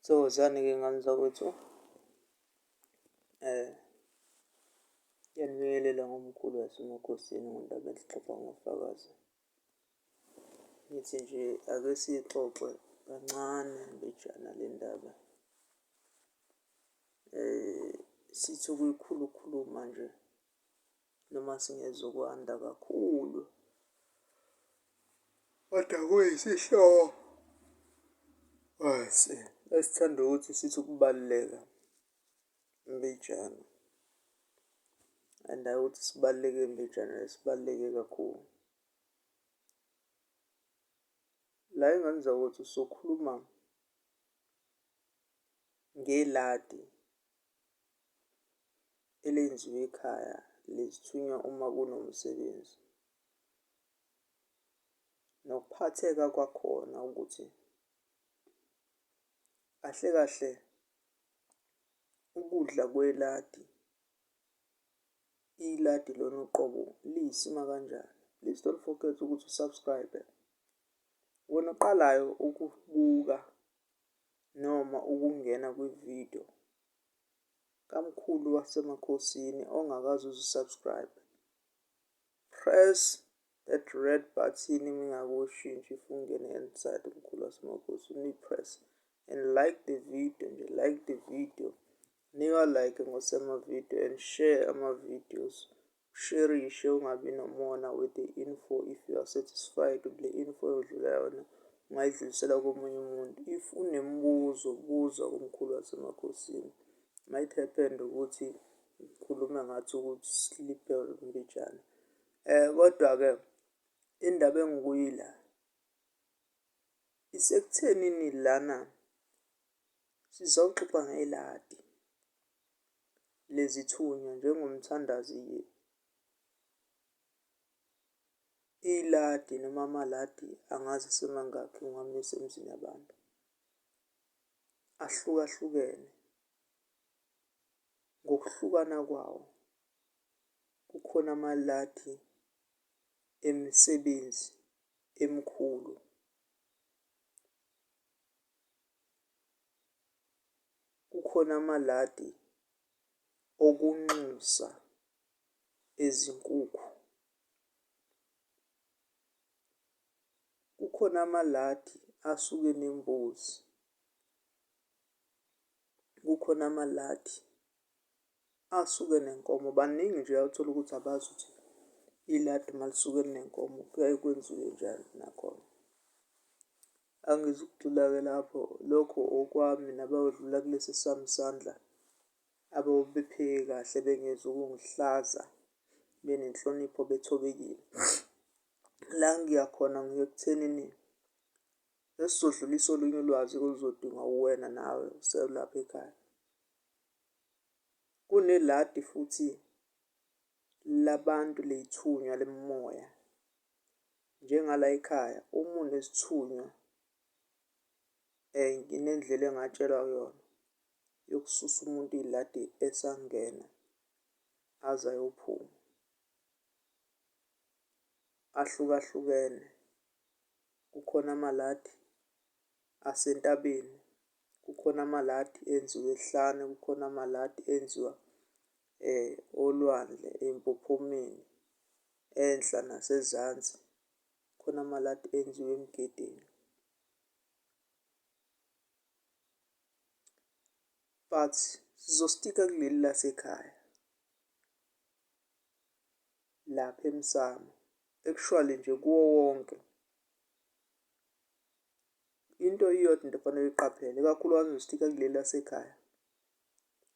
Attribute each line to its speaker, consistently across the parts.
Speaker 1: Thokozani-ke ngani zakwethu. Yanibingelela ngomkhulu wasemakosini ngondaba esixoxa ngofakazi. Ngithi nje ake siyixoxe kancane mbijana le ndaba. Sithi kuyikhulu ukukhuluma nje noma singezokwanda kakhulu, kodwa kuyisihloko esithanda ukuthi sithi ukubaluleka mbijana. And hayi ukuthi sibaluleke mbijana, sibaluleke kakhulu. La engenza ukuthi sokhuluma ngeladi elenziwe ekhaya, lezithunywa uma kunomsebenzi, nokuphatheka kwakhona ukuthi kahle kahle ukudla kweladi, iladi lona uqobo liyisima kanjani. Please don't forget ukuthi usubscribe. Wena oqalayo ukubuka noma ukungena kwividiyo kamkhulu wasemakhosini ongakaze uzusubscribe, press that red button mingakushintsha if ungene inside umkhulu wasemakhosini, uyi-press and like the video nje, like the video. Nika like ngosemavidiyo and share ama-videos. Sharishe, ungabi nomona with the info. If you are satisfied with the info yodlula yona, ungayidlulisela komunye umuntu. If unembuzo, buza kumkhulu wasemakhosini. Might happen ukuthi ngikhulume ngathi ukuthi sliphe mbijana. Kodwa-ke indaba engikuyila isekuthenini lana sizawuxoxa ngeladi lezithunywa njengomthandazi. Iladi noma amaladi angazi semangakhi ungamisa emzini yabantu ahlukahlukene. Ngokuhlukana kwawo, kukhona amaladi emisebenzi emikhulu, kukhona amaladi okunxusa ezinkukhu, kukhona amaladi asuke nembuzi, kukhona amaladi asuke nenkomo. Baningi nje awuthola ukuthi abazi ukuthi iladi malisuke linenkomo kuyaye kwenziwe njani nakhona. Angizukujula-ke lapho, lokho okwami nabayodlula kulesi sami isandla ababepheke kahle bengeza ukungihlaza, benenhlonipho, bethobekile. La ngiya khona ngiya ekuthenini esizodlulisa olunye ulwazi oluzodingwa uwena nawe uselapha ekhaya. Kuneladi futhi labantu ley'thunywa lemimoya. Njengala ekhaya uma unesithunywa, nginendlela engatshelwa yona yokususa umuntu iladi esangena aze ayophuma. Ahlukahlukene, kukhona amaladi asentabeni, kukhona amaladi enziwe ehlane, kukhona amaladi enziwa olwandle, empophomeni, enhla nasezansi, kukhona amaladi enziwe emgedeni. But sizostika kuleli lasekhaya lapha emsamo, actually nje kuwo wonke. Into iyodwa into efanele uyiqaphele, ikakhulukazi uzostika kuleli lasekhaya.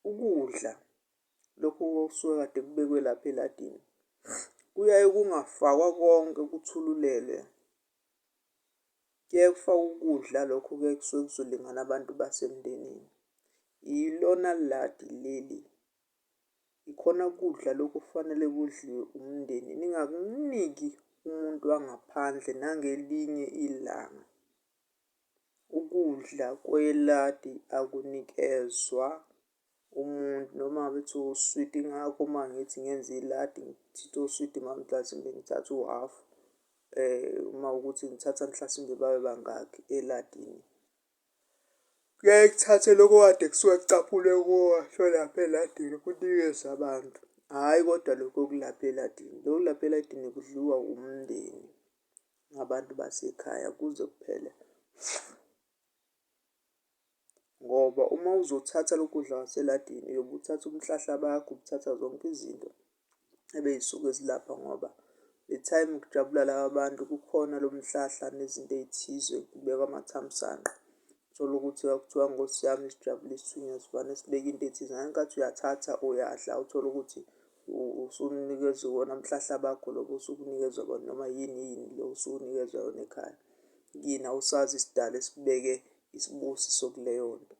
Speaker 1: Ukudla lokhu okusuke kade kubekwe lapha eladini kuyaye kungafakwa konke kuthululelwe. Kuyaye kufakwe ukudla lokho-ke kusuke kuzolingana abantu basemndenini. Ilona ladi leli, ikhona kudla lokhu kufanele kudliwe umndeni. Ningakuniki umuntu wangaphandle nangelinye ilanga. Ukudla kweladi akunikezwa umuntu noma ngabe kuthiwa uswiti. Ngakho uma ngithi ngenza iladi ngithatha oswiti mhlasimbe ngithatha uhafu. Uma ukuthi ngithatha mhlasimbe babe bangaki eladini. kuyaye kuthathe lokho kade kusuke kucaphule kuwasho lapha eladini kunikeze abantu. Hhayi kodwa lokho okulapha eladini. Lokho kulapha eladini kudliwa umndeni ngabantu basekhaya kuze kuphele. Ngoba uma uzothatha lokhu kudla kwaseladini uyobe uthatha umhlahla bakho, uthatha zonke izinto ebey'suke zilapha ngoba the time kujabula laba bantu kukhona lo mhlahla nezinto ey'thize kubekwa amathamsanqa. Uthole ukuthi kuthiwa Nkosi yami sijabule isithunywa sivane sibeke into ethize. Ngenkathi uyathatha uyadla uthole ukuthi usunikezwe wona mhlahla bakho lobo osuke unikezwa bona noma yini lo osuke unikezwa yona ekhaya. Kini awusazi isidala esibeke isibusiso kuleyo nto.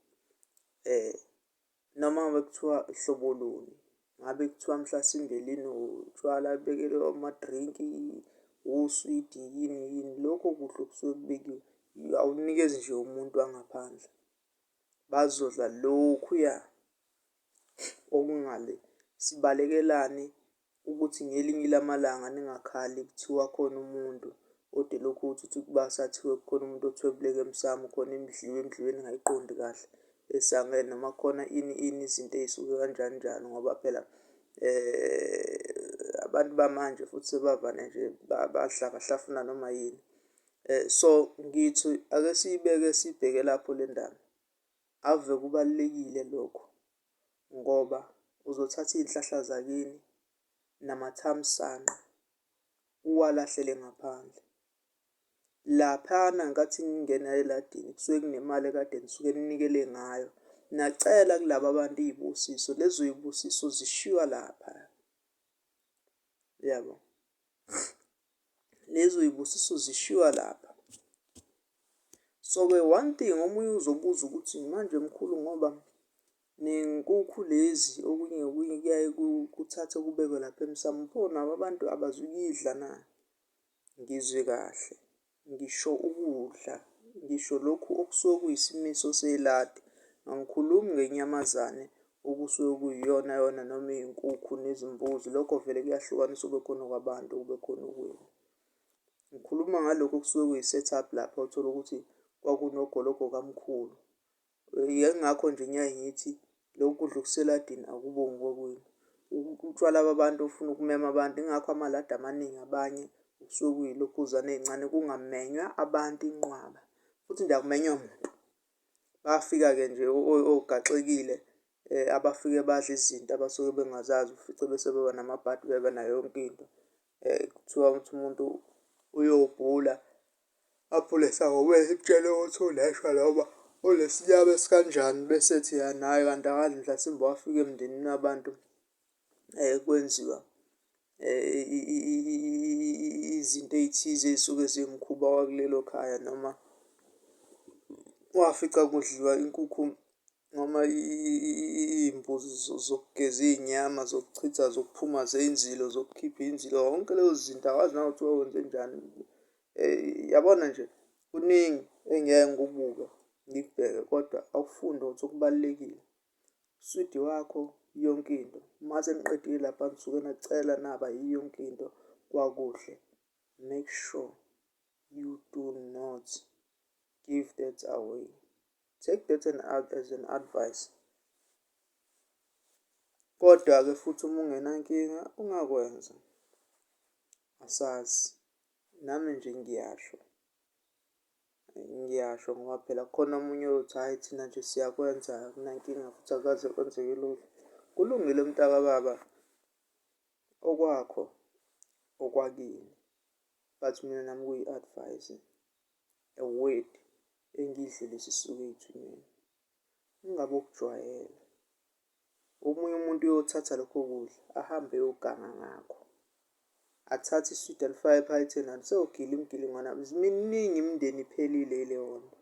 Speaker 1: Noma ngabe kuthiwa hlobo luni, ngabe kuthiwa mhlasimbe linotshwala bekelwe amadrinki, uswidi, yini. Lokho kudla okusuke kubekiwe awunikezi nje umuntu wangaphandle. Bazodla lokhuya okungale. Sibalekelane ukuthi ngelinye lamalanga ningakhali kuthiwa khona umuntu ode lokhu uthi basathiwe kukhona umuntu othwebuleka emsamo, khona emdliweni engayiqondi kahle esangene noma khona ini izinto ey'suke kanjani njani ngoba phela abantu bamanje futhi sebavane nje badla bahlafuna noma yini. So ngithi ake siyibheke lapho le ndaba. Ave kubalulekile lokho ngoba uzothatha iy'hlahla zakini namathamsanqa uwalahlele ngaphandle. Laphana ngenkathi ningena eladini kusuke kunemali ekade nisuke ninikele ngayo. Nacela kulaba abantu iy'busiso, lezo y'busiso zishiywa lapha. Yabo, lezo y'busiso zishiywa lapha. So-ke one thing omunye uzobuza ukuthi manje mkhulu ngoba ney'nkukhu lezi okunye kuyaye kuthathe kubekwe lapha emsamo, pho nabo abantu abazukuyidla na? Ngizwe kahle, ngisho ukudla, ngisho lokhu okusuke kuyisimiso seladi. Angikhulumi ngenyamazane okusuke kuyiyona yona noma iy'nkukhu nezimbuzi. Lokho vele kuyahlukaniswa kube khona kwabantu kube khona okwenu. Ngikhuluma ngalokho okusuke kuyi-set-up lapha uthola ukuthi kwakunogologo kamkhulu. Yingakho nje ngiyaye ngithi lokhu kudla okuseladini akubongi kokwenu. Utshwala babantu ofuna ukumema abantu. Yingakho amaladi amaningi abanye kusuke kuyilokhuzana ey'ncane kungamenywa abantu inqwaba. Futhi nje akumenywa muntu. Bafika-ke nje ogaxekile abafike badla izinto abasuke bengazazi ufice bese beba namabhadi bebe nayo yonke into. Kuthiwa ukuthi umuntu uyobhula aphule esangomeni sikutshele ukuthi uneshwa noma unesinyama esikanjani bese ethi naye kanti akadli mhlasimbe wafika emndenini wabantu kwenziwa izinto ey'thize ey'suke zimkhuba wakulelo khaya noma wafica kudliwa inkukhu noma iy'mbuzi zokugeza iy'nyama, zokuchitha, zokuphumaza inzilo, zokukhipha inzilo. Zonke lezo zinto awazi nawukuthi wenze njani. Yabona nje kuningi engeke ngikubuke ngikubheke kodwa awufunde ukuthi okubalulekile uswidi wakho yonke into. Uma seniqedile lapha nisuke nacela naba yiyo yonke into kwakuhle. Make sure you do not give that away. Take that as an advice. Kodwa-ke futhi uma ungenankinga ungakwenza. Asazi, nami nje ngiyasho ngoba phela kukhona omunye othi hhayi thina nje siyakwenza akunankinga futhi akukaze kwenzeke lutho. Kulungile mntakababa, okwakho okwakini. But mina nami kuyi-advice, a word engiyidlulisa isuka ey'thunywini. Ungabe ukujwayela. Omunye umuntu uyothatha lokho kudla ahambe eyoganga ngakho. Athathe iswidi alifake ephaketheni seyogila imigilingwana. Miningi imindeni iphelile ileyo nto.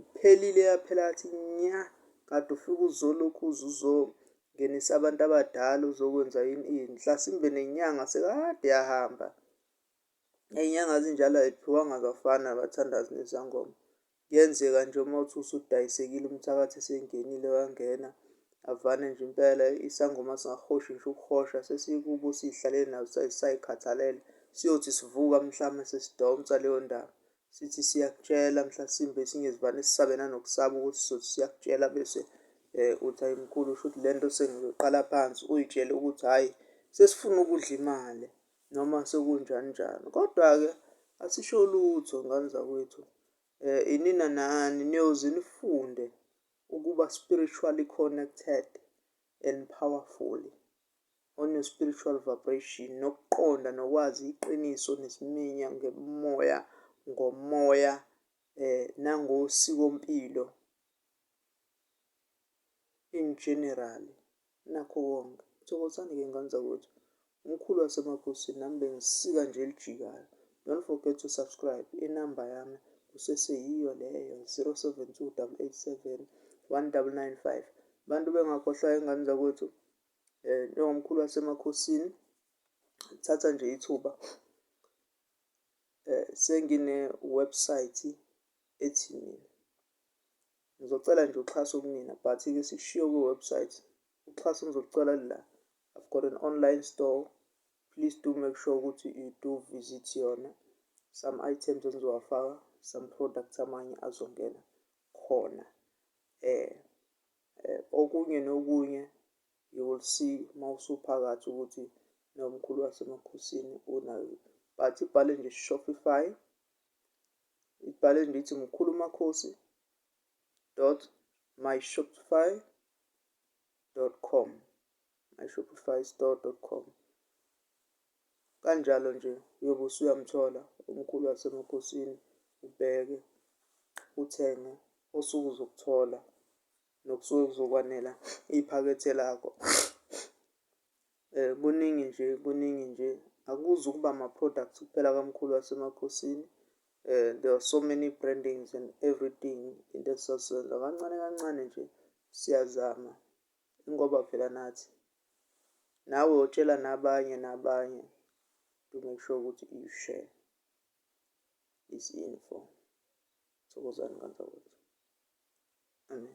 Speaker 1: Iphelile yaphela yathi nya. Kade ufike uzolokhu uzongenisa abantu abadala uzokwenza ini. Mhlasimbe nenyanga sekade yahamba. Iy'nyanga zinjalo ayiphiwanga abafana abathandazi nezangoma. Kuyenzeka nje uma uthi usudayisekile umthakathi esengenile wangena. Avane nje impela isangoma singahoshi nje ukuhosha sesikubo siy'hlalele nazo say'khathalele. Siyothi sivuka mhlawumbe sesidonsa leyo ndaba. sithi siyakutshela mhlasimbe singezivane sisabe nanokusaba ukuthi sothi siyakutshela bese uthi hayi mkhulu usho ukuthi le nto sengizoqala phansi uyitshele ukuthi hhayi sesifuna ukudla imali noma sekunjani njani. Kodwa-ke asisho lutho ngane zakwethu. Inina nani niyoze nifunde ukuba spiritually connected and powerfully on your spiritual vibration, nokuqonda nokwazi iqiniso nesiminya ngomoya nangosikompilo in general, nakho konke. Thokozani-ke ngane zakwethu, umkhulu wasemakhosini, nami bengisika nje elijikayo. Don't forget to subscribe. Inamba yami kuseseyiyo leyo 072 887 1995. Bantu bengakhohlwa ingane zakwethu, njengomkhulu wasemakhosini, thatha nje ithuba, sengine-website ethi mina. Ngizocela nje uxhaso kunina, but-ke sikushiyo kwi-website. Uxhaso ngizolucela la. I've got an online store. Please do make sure ukuthi you do visit yona. Some items engizowafaka, some products amanye azongena khona. Okunye nokunye you will see mawusuphakathi ukuthi nomkhulu wasemakhosini unayo. But ibhale nje Shopify. Ibhale nje ithi mkhulu makhosi .myshopify.com, myshopifystore.com. Kanjalo nje uyobe usuyamthola umkhulu wasemakhosini, ubheke, uthenge osuke uzokuthola nokusuke kuzokwanela iphakethe lakho. Kuningi nje akuzu ukuba ama-products kuphela kamkhulu wasemakhosini. There are so many brandings and everything into esisazenza kancane kancane nje siyazama, ingoba phela nathi nawe utshela nabanye to make sure ukuthi you share this info. Thokozani ngane zakwethu. Amen.